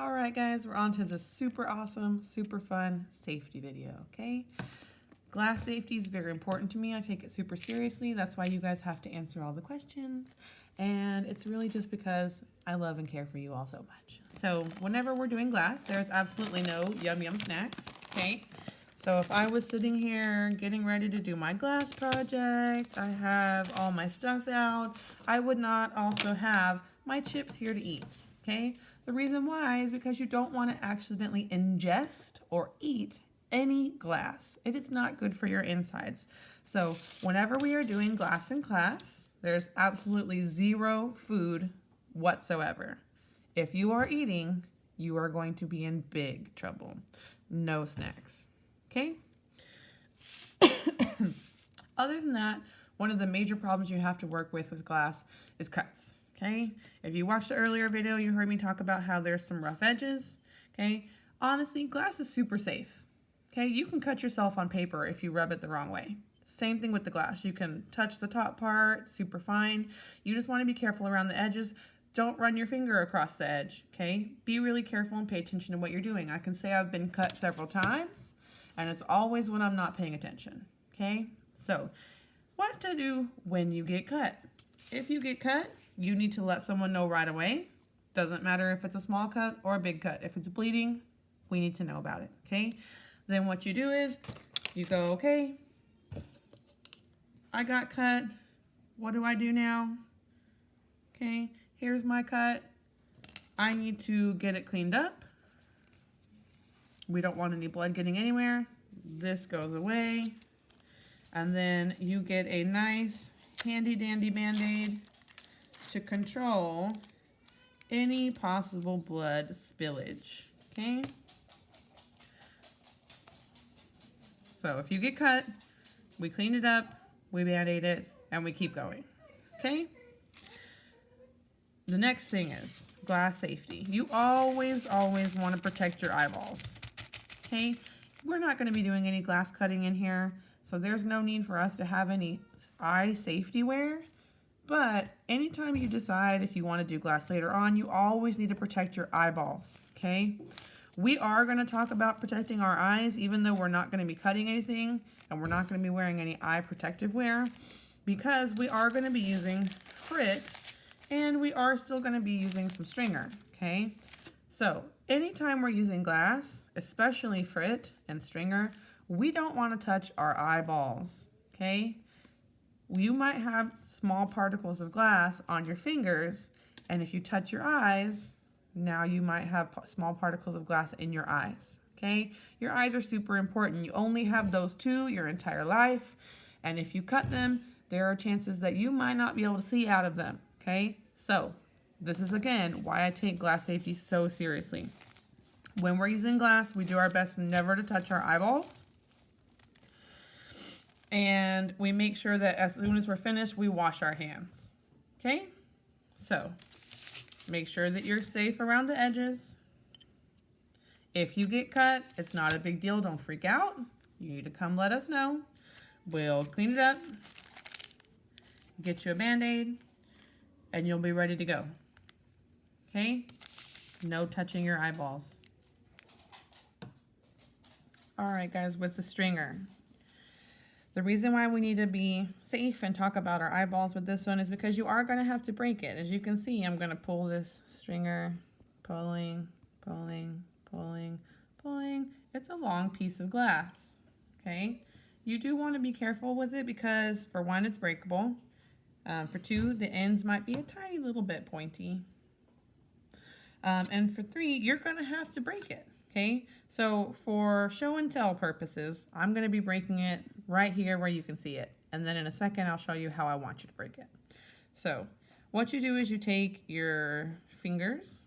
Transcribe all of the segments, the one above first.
All right, guys, we're on to the super awesome, super fun safety video, okay? Glass safety is very important to me. I take it super seriously. That's why you guys have to answer all the questions. And it's really just because I love and care for you all so much. So whenever we're doing glass, there's absolutely no yum yum snacks, okay? So if I was sitting here getting ready to do my glass project, I have all my stuff out, I would not also have my chips here to eat, okay? The reason why is because you don't want to accidentally ingest or eat any glass. It is not good for your insides. So whenever we are doing glass in class, there's absolutely zero food whatsoever. If you are eating, you are going to be in big trouble. No snacks, okay? Other than that, one of the major problems you have to work with glass is cuts. Okay, if you watched the earlier video, you heard me talk about how there's some rough edges. Okay, honestly, glass is super safe. Okay, you can cut yourself on paper if you rub it the wrong way. Same thing with the glass. You can touch the top part, super fine. You just want to be careful around the edges. Don't run your finger across the edge. Okay, be really careful and pay attention to what you're doing. I can say I've been cut several times, and it's always when I'm not paying attention. Okay, so what to do when you get cut? If you get cut, you need to let someone know right away. Doesn't matter if it's a small cut or a big cut. If it's bleeding, we need to know about it, okay? Then what you do is you go, okay, I got cut. What do I do now? Okay, here's my cut. I need to get it cleaned up. We don't want any blood getting anywhere. This goes away. And then you get a nice handy dandy Band-Aid to control any possible blood spillage, okay? So if you get cut, we clean it up, we Band-Aid it, and we keep going, okay? The next thing is glass safety. You always want to protect your eyeballs, okay? We're not going to be doing any glass cutting in here, so there's no need for us to have any eye safety wear. But anytime you decide if you want to do glass later on, you always need to protect your eyeballs, okay? We are going to talk about protecting our eyes, even though we're not going to be cutting anything and we're not going to be wearing any eye protective wear, because we are going to be using frit and we are still going to be using some stringer, okay? So anytime we're using glass, especially frit and stringer, we don't want to touch our eyeballs, okay? You might have small particles of glass on your fingers, and if you touch your eyes, now you might have small particles of glass in your eyes, okay? Your eyes are super important. You only have those two your entire life, and if you cut them, there are chances that you might not be able to see out of them, okay? So this is, again, why I take glass safety so seriously. When we're using glass, we do our best never to touch our eyeballs. And we make sure that as soon as we're finished, we wash our hands, okay? So, make sure that you're safe around the edges. If you get cut, it's not a big deal. Don't freak out. You need to come let us know. We'll clean it up, get you a Band-Aid, and you'll be ready to go, okay? No touching your eyeballs. All right, guys, with the stringer. The reason why we need to be safe and talk about our eyeballs with this one is because you are going to have to break it. As you can see, I'm going to pull this stringer, pulling. It's a long piece of glass, okay? You do want to be careful with it because, for one, it's breakable. For two, the ends might be a tiny little bit pointy. And for three, you're going to have to break it. Okay, so for show and tell purposes, I'm going to be breaking it right here where you can see it. And then in a second, I'll show you how I want you to break it. So what you do is you take your fingers,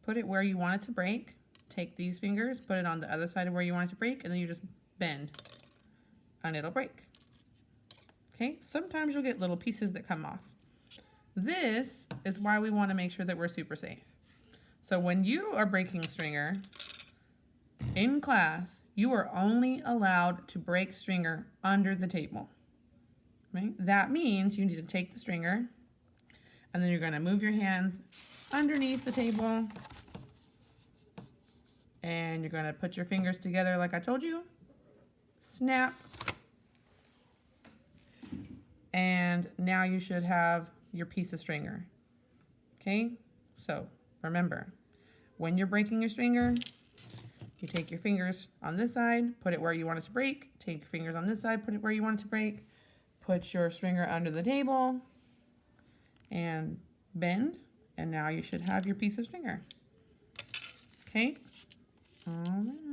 put it where you want it to break. Take these fingers, put it on the other side of where you want it to break, and then you just bend, and it'll break. Okay, sometimes you'll get little pieces that come off. This is why we want to make sure that we're super safe. So when you are breaking stringer, in class, you are only allowed to break stringer under the table. Right? That means you need to take the stringer, and then you're going to move your hands underneath the table And you're going to put your fingers together like I told you. Snap. And now you should have your piece of stringer. Okay, so remember, when you're breaking your stringer, you take your fingers on this side, put it where you want it to break. Take your fingers on this side, put it where you want it to break. Put your stringer under the table and bend. And now you should have your piece of stringer. Okay, all right.